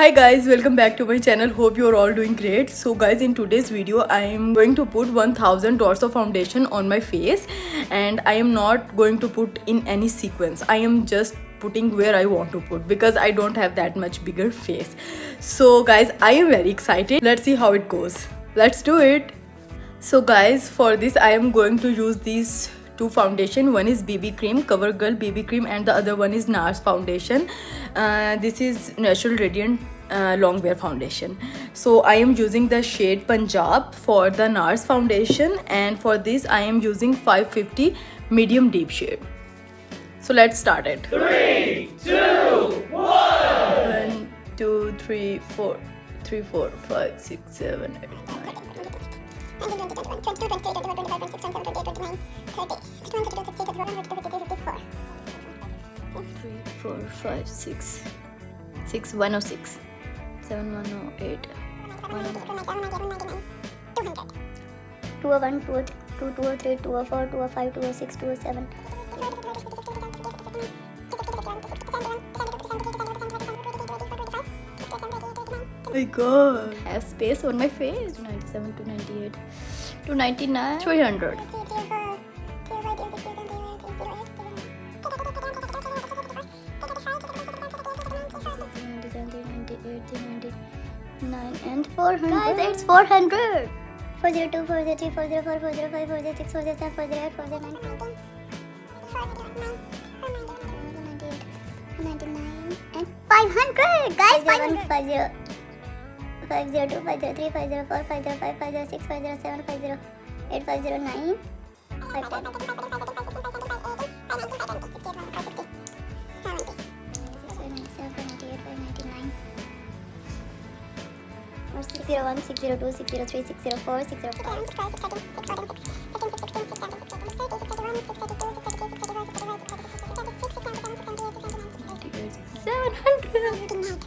Hi guys, welcome back to my channel. Hope you're all doing great. So guys, in today's video I am going to put 1000 dots of foundation on my face, and I am not going to put in any sequence. I am just putting where I want to put because I don't have that much bigger face. So guys, I am very excited. Let's see how it goes. Let's do it. So guys, for this I am going to use these two foundation. One is BB cream, CoverGirl BB cream, and the other one is NARS foundation. This is Natural Radiant long wear foundation. So I am using the shade Punjab for the NARS foundation, and for this I am using 550 medium deep shade. So let's start it. 3, 2, 1. 1 2 3 4 3 4 5 6 7 8 9 3 4 5 6 6 106 7 108 201, 202, 203, 204, 205, 206, 207. My god, I have space on my face. 297, 298, 299, 300. 9 and 400. Guys, it's 400. 402, 403, 404, 405, 406, 407, 408, 409, 499, and 500. Guys, 500. 502, 503, 504, 505, 506, 507, 508, 509, 601, 602, 603, 604, 605. 700.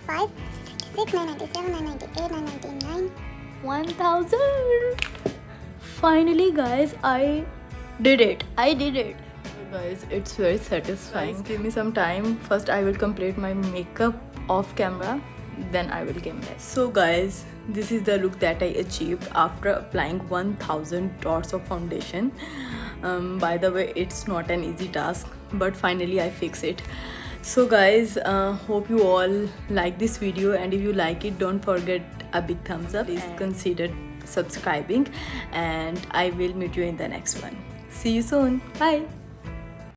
Five, 6, 997, 998, 999. 1000. Finally guys, I did it. Guys, it's very satisfying. Guys, give me some time. First I will complete my makeup off camera, then I will come back. So guys, this is the look that I achieved after applying 1000 dots of foundation. By the way, it's not an easy task, but finally I fix it. So guys, hope you all like this video, and if you like it, don't forget a big thumbs up. Please consider subscribing, and I will meet you in the next one. See you soon. Bye.